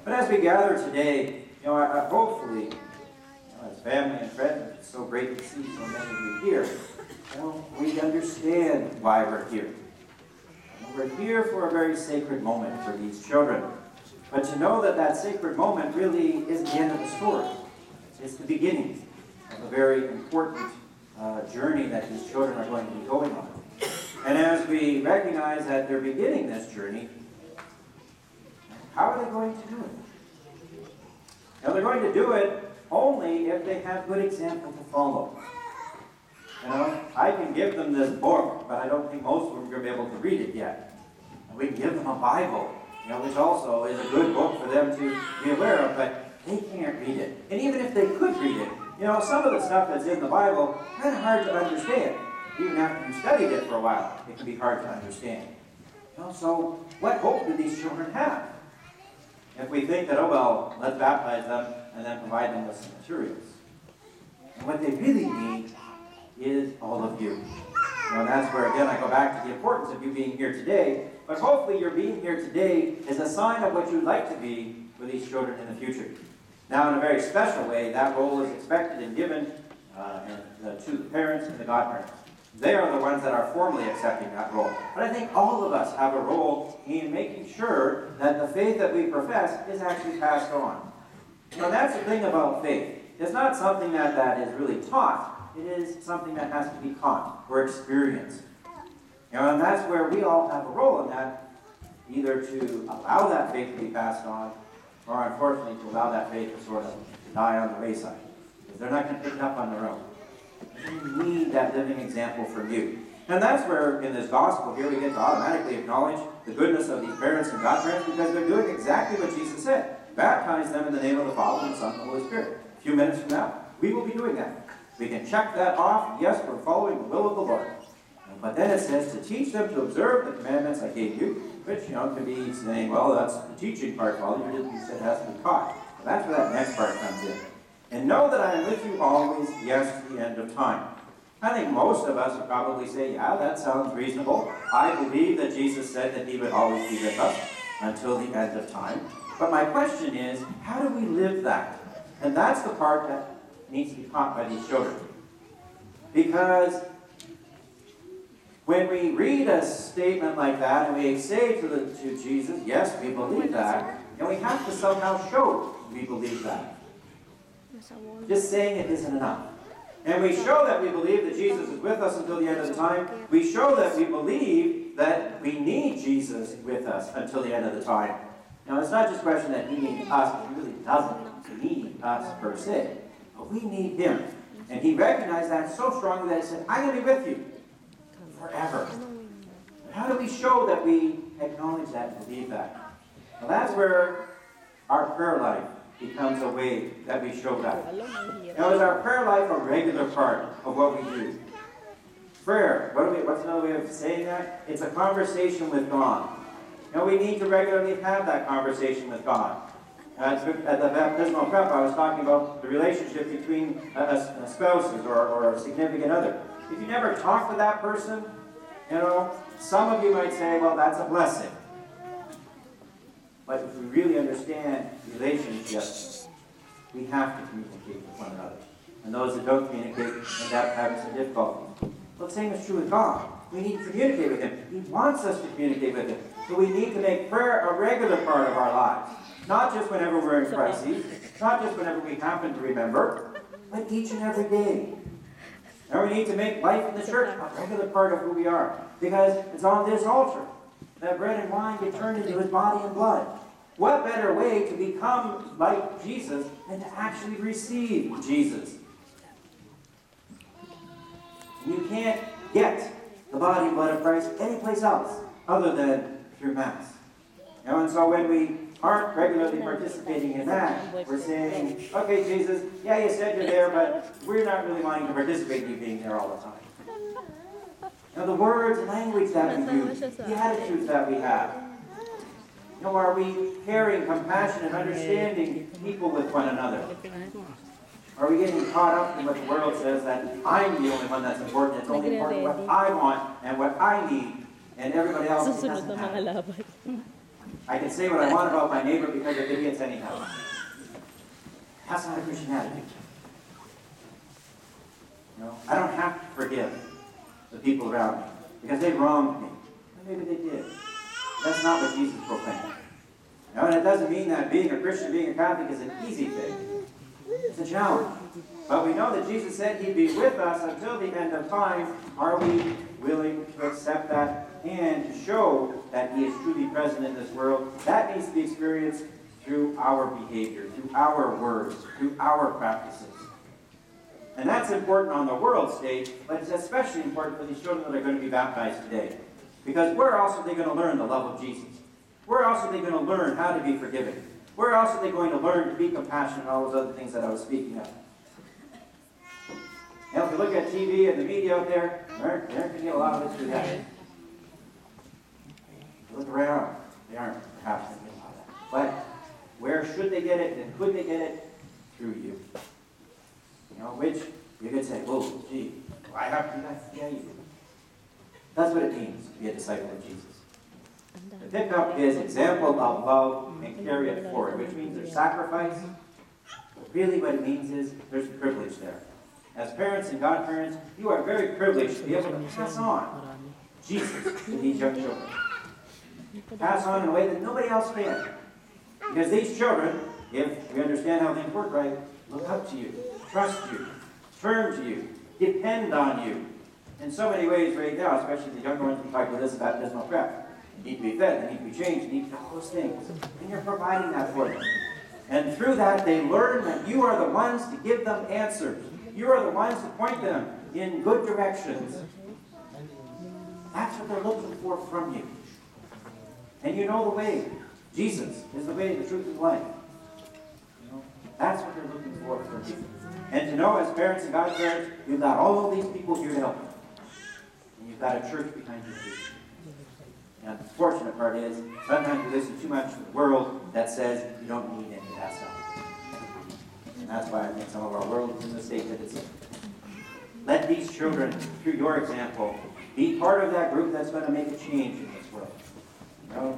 But as we gather today, hopefully, as family and friends, it's so great to see so many of you here. We understand why we're here. We're here for a very sacred moment for these children. But to know that that sacred moment really isn't the end of the story. It's the beginning of a very important journey that these children are going to be going on. And as we recognize that they're beginning this journey, how are they going to do it? They're going to do it only if they have good example to follow. I can give them this book, but I don't think most of them are going to be able to read it yet. And we can give them a Bible, which also is a good book for them to be aware of, but they can't read it. And even if they could read it, some of the stuff that's in the Bible, kind of hard to understand. Even after you've studied it for a while, it can be hard to understand. So what hope do these children have? If we think that, let's baptize them and then provide them with some materials. And what they really need is all of you. And that's where, again, I go back to the importance of you being here today. But hopefully your being here today is a sign of what you'd like to be for these children in the future. Now, in a very special way, that role is expected and given to the parents and the godparents. They are the ones that are formally accepting that role. But I think all of us have a role in making sure that the faith that we profess is actually passed on. That's the thing about faith. It's not something that is really taught. It is something that has to be caught or experienced. And that's where we all have a role in that, either to allow that faith to be passed on, or unfortunately to allow that faith to sort of die on the wayside. Because they're not going to pick it up on their own. We need that living example from you. And that's where, in this gospel here, we get to automatically acknowledge the goodness of these parents and godparents, because they're doing exactly what Jesus said. Baptize them in the name of the Father, and the Son, and the Holy Spirit. A few minutes from now, we will be doing that. We can check that off. Yes, we're following the will of the Lord. But then it says to teach them to observe the commandments I gave you, which, can be saying, that's the teaching part, Father. You said it has to be taught. But that's where that next part comes in. And know that I am with you always, yes, to the end of time. I think most of us would probably say, yeah, that sounds reasonable. I believe that Jesus said that he would always be with us until the end of time. But my question is, how do we live that? And that's the part that needs to be taught by these children. Because when we read a statement like that and we say to Jesus, yes, we believe that, and we have to somehow show we believe that. Just saying it isn't enough. And we show that we believe that Jesus is with us until the end of the time. We show that we believe that we need Jesus with us until the end of the time. Now, it's not just a question that he needs us, but he really doesn't need us per se. But we need him. And he recognized that so strongly that he said, I'm going to be with you forever. But how do we show that we acknowledge that and believe that? Well, that's where our prayer life becomes a way that we show that. Now, is our prayer life a regular part of what we do? Prayer, what's another way of saying that? It's a conversation with God. Now, we need to regularly have that conversation with God. At the baptismal prep, I was talking about the relationship between spouses or a significant other. If you never talk to that person, some of you might say, that's a blessing. But if we really understand relationships, we have to communicate with one another. And those that don't communicate end up having some difficulty. Well, the same is true with God. We need to communicate with him. He wants us to communicate with him. So we need to make prayer a regular part of our lives. Not just whenever we're in crises, not just whenever we happen to remember, but each and every day. And we need to make life in the church a regular part of who we are. Because it's on this altar that bread and wine get turned into his body and blood. What better way to become like Jesus than to actually receive Jesus? You can't get the body and blood of Christ anyplace else other than through Mass. And so when we aren't regularly participating in that, we're saying, okay, Jesus, yeah, you said you're there, but we're not really wanting to participate in you being there all the time. The words and language that we use, the attitudes that we have. Are we caring, compassion, and understanding people with one another? Are we getting caught up in what the world says that I'm the only one that's important? It's only important what I want and what I need, and everybody else doesn't have. I can say what I want about my neighbor because they're idiots anyhow. That's not a Christian attitude. I don't have to forgive the people around me because they wronged me. Maybe they did. That's not what Jesus proclaimed. And it doesn't mean that being a Christian, being a Catholic is an easy thing. It's a challenge. But we know that Jesus said he'd be with us until the end of time. Are we willing to accept that and to show that he is truly present in this world? That needs to be experienced through our behavior, through our words, through our practices. And that's important on the world stage, but it's especially important for these children that are going to be baptized today. Because where else are they going to learn the love of Jesus? Where else are they going to learn how to be forgiving? Where else are they going to learn to be compassionate and all those other things that I was speaking of? Now, if you look at TV and the media out there, they're going to get a lot of it through that. If you look around, they aren't perhaps going to get a lot of that. But where should they get it and could they get it? Through you. Which you could say, "Whoa, gee, do I have to do that?" Yeah, you do. That's what it means to be a disciple of Jesus. To pick up his example of love and carry it forward, which means there's sacrifice. But really what it means is there's privilege there. As parents and godparents, you are very privileged to be able to pass on Jesus to these young children. Pass on in a way that nobody else can. Because these children, if we understand how things work right, look up to you, trust you, turn to you, depend on you. In so many ways right now, especially the younger ones, we talk about this baptismal prep. They need to be fed, they need to be changed, they need to do all those things. And you're providing that for them. And through that, they learn that you are the ones to give them answers. You are the ones to point them in good directions. That's what they're looking for from you. And you know the way. Jesus is the way, the truth, and the life. That's what they're looking for from you. And to know as parents and godparents, you've got all of these people here to help you. And you've got a church behind you too. And the fortunate part is, sometimes we listen too much to the world that says you don't need any of that stuff. And that's why I think some of our world is in the state that it's in. Let these children, through your example, be part of that group that's going to make a change in this world.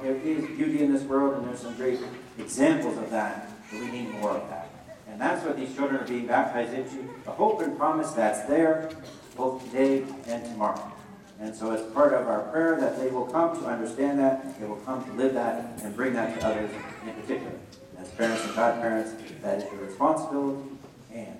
There is beauty in this world, and there's some great examples of that, but we need more of that. And that's what these children are being baptized into, the hope and promise that's there, both today and tomorrow. And so it's part of our prayer that they will come to understand that, they will come to live that, and bring that to others in particular. As parents and godparents, that is your responsibility and